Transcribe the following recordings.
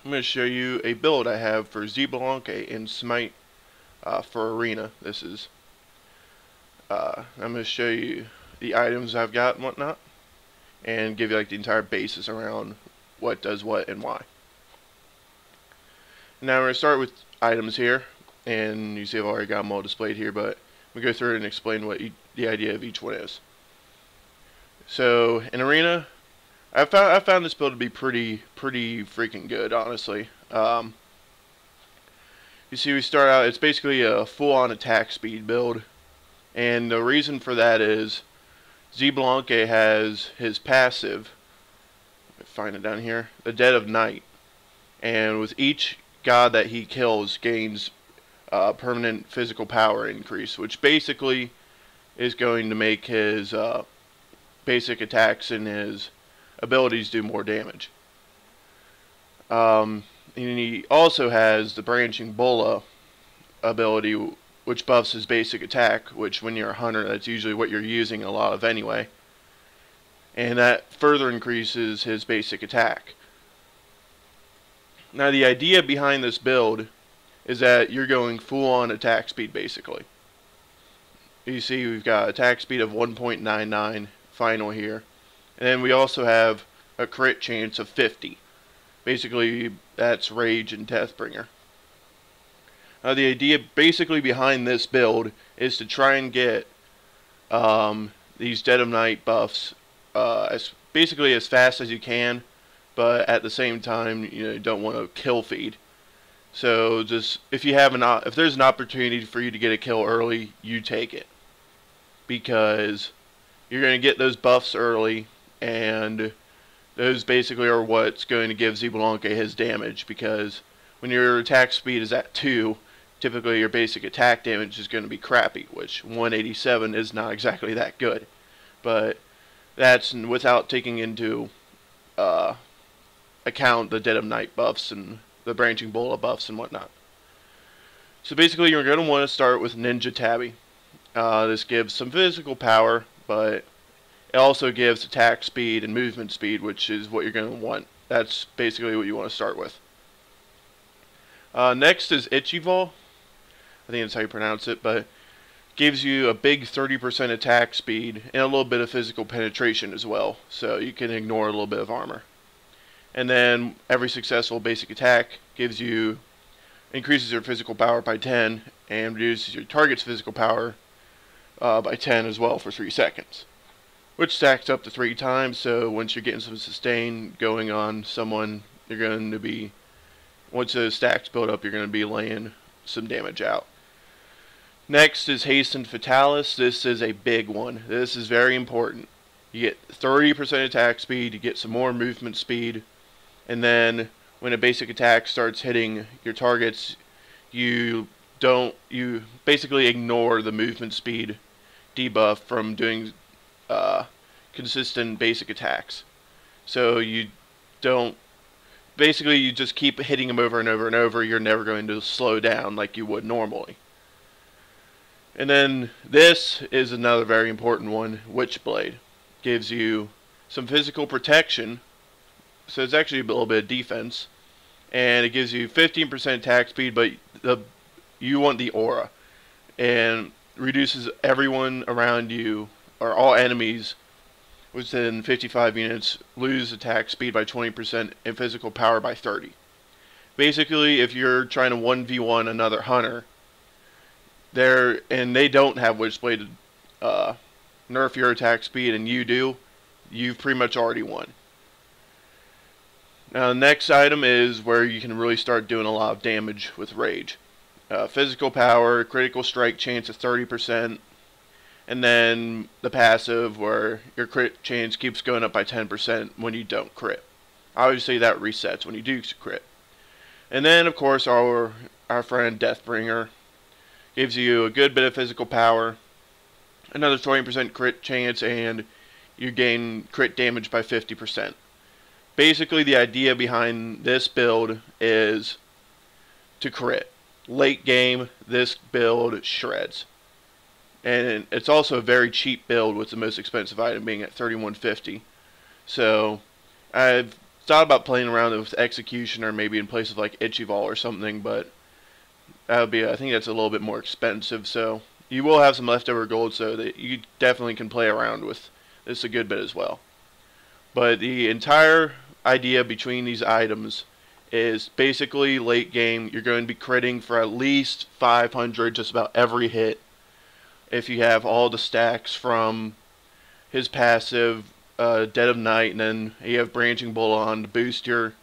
I'm going to show you a build I have for Xbalanque in Smite for Arena. I'm going to show you the items I've got and whatnot, and give you like the entire basis around what does what and why. Now we're going to start with items here, and you see I've already got them all displayed here, but we go through it and explain what the idea of each one is. So in Arena, I found this build to be pretty freaking good, honestly. You see, we start out, it's basically a full-on attack speed build, and the reason for that is Xbalanque has his passive. Let me find it down here, the Dead of Night, and with each god that he kills gains permanent physical power increase, which basically is going to make his basic attacks and his abilities do more damage. And he also has the branching bola ability, which buffs his basic attack, which when you're a hunter, that's usually what you're using a lot of anyway. And that further increases his basic attack. Now the idea behind this build is that you're going full on attack speed basically. You see we've got attack speed of 1.99 final here. And then we also have a crit chance of 50. Basically, that's Rage and Deathbringer. Now, the idea basically behind this build is to try and get these Dead of Night buffs basically as fast as you can, but at the same time, you don't want to kill feed. So, just if there's an opportunity for you to get a kill early, you take it, because you're going to get those buffs early, and those basically are what's going to give Xbalanque his damage, because when your attack speed is at 2, typically your basic attack damage is going to be crappy, which 187 is not exactly that good. But that's without taking into account the Dead of Night buffs and the branching bola buffs and whatnot. So basically you're going to want to start with Ninja Tabi. This gives some physical power, but it also gives attack speed and movement speed, which is what you're going to want. That's basically what you want to start with. Next is Ichaival. I think that's how you pronounce it, but gives you a big 30% attack speed and a little bit of physical penetration as well, so you can ignore a little bit of armor. And then every successful basic attack increases your physical power by 10 and reduces your target's physical power by 10 as well for 3 seconds. Which stacks up to 3 times, so once you're getting some sustain going on someone, you're going to be, once those stacks build up, you're going to be laying some damage out. Next is Hastened Fatalis. This is a big one. This is very important. You get 30% attack speed, you get some more movement speed, and then when a basic attack starts hitting your targets, you basically ignore the movement speed debuff from doing consistent basic attacks. So you just keep hitting them over and over and over. You're never going to slow down like you would normally. And then this is another very important one, Witchblade. Gives you some physical protection, so it's actually a little bit of defense, and it gives you 15% attack speed, but you want the aura, and reduces everyone around you, or all enemies within 55 units, lose attack speed by 20% and physical power by 30. Basically, if you're trying to 1v1 another hunter, and they don't have Witchblade nerf your attack speed and you do, you've pretty much already won. Now the next item is where you can really start doing a lot of damage with Rage. Physical power, critical strike chance of 30%, and then the passive where your crit chance keeps going up by 10% when you don't crit. Obviously that resets when you do crit. And then of course our friend Deathbringer gives you a good bit of physical power, another 20% crit chance, and you gain crit damage by 50%. Basically the idea behind this build is to crit. Late game, this build shreds. And it's also a very cheap build with the most expensive item being at $31.50. So I've thought about playing around with Executioner, maybe in places like Ichaival or something, but that would be, I think that's a little bit more expensive. So you will have some leftover gold, so that you definitely can play around with this a good bit as well. But the entire idea between these items is basically late game, you're going to be critting for at least 500 just about every hit if you have all the stacks from his passive, Dead of Night, and then you have Branching Bull on to boost your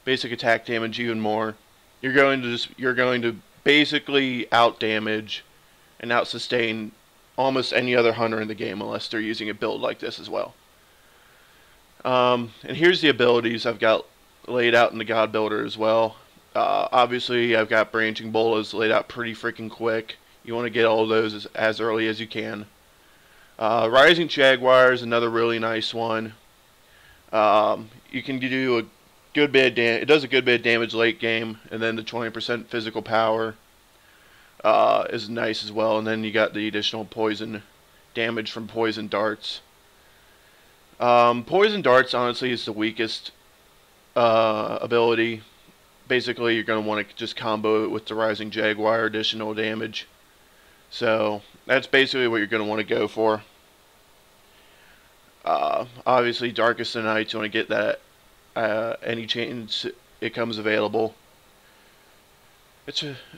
basic attack damage even more. You're going to basically out damage and out sustain almost any other hunter in the game unless they're using a build like this as well. And here's the abilities I've got laid out in the God Builder as well. Obviously, I've got Branching Bolas laid out pretty freaking quick. You want to get all of those as early as you can. Rising Jaguar is another really nice one. You can do a good bit of damage. It does a good bit of damage late game, and then the 20% physical power is nice as well. And then you got the additional poison damage from poison darts. Poison darts honestly is the weakest ability. Basically, you're going to want to just combo it with the Rising Jaguar additional damage. So that's basically what you're going to want to go for. Obviously, Darkest of Nights, you want to get that any chance it comes available.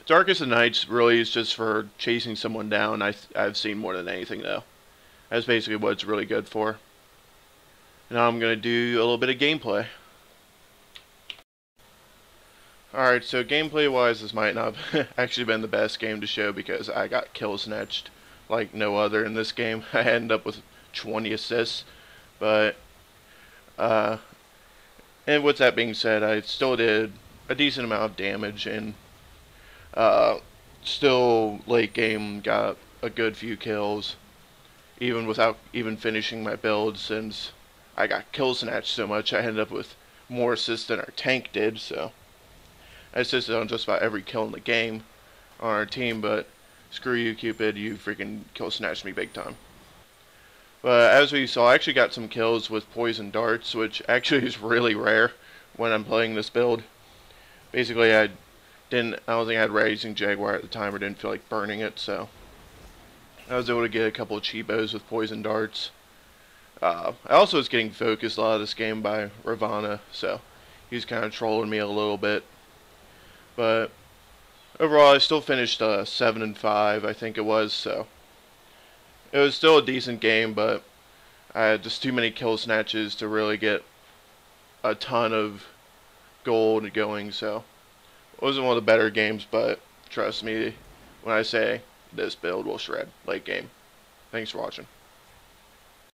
Darkest of Nights really is just for chasing someone down. I've seen more than anything though. That's basically what it's really good for. Now I'm going to do a little bit of gameplay. Alright, so gameplay wise, this might not have actually been the best game to show because I got kill snatched like no other in this game. I ended up with 20 assists, but and with that being said, I still did a decent amount of damage, and still late game got a good few kills, even without even finishing my build, since I got kill snatched so much. I ended up with more assists than our tank did, so I assisted on just about every kill in the game on our team, but screw you, Cupid, you freaking kill snatched me big time. But as we saw, I actually got some kills with poison darts, which actually is really rare when I'm playing this build. Basically, I don't think I had Rising Jaguar at the time, or didn't feel like burning it, so I was able to get a couple of cheapos with poison darts. I also was getting focused a lot of this game by Ravana, so he was kind of trolling me a little bit. But overall, I still finished 7-5, I think it was, so it was still a decent game, but I had just too many kill snatches to really get a ton of gold going, so it wasn't one of the better games, but trust me when I say this build will shred late game. Thanks for watching.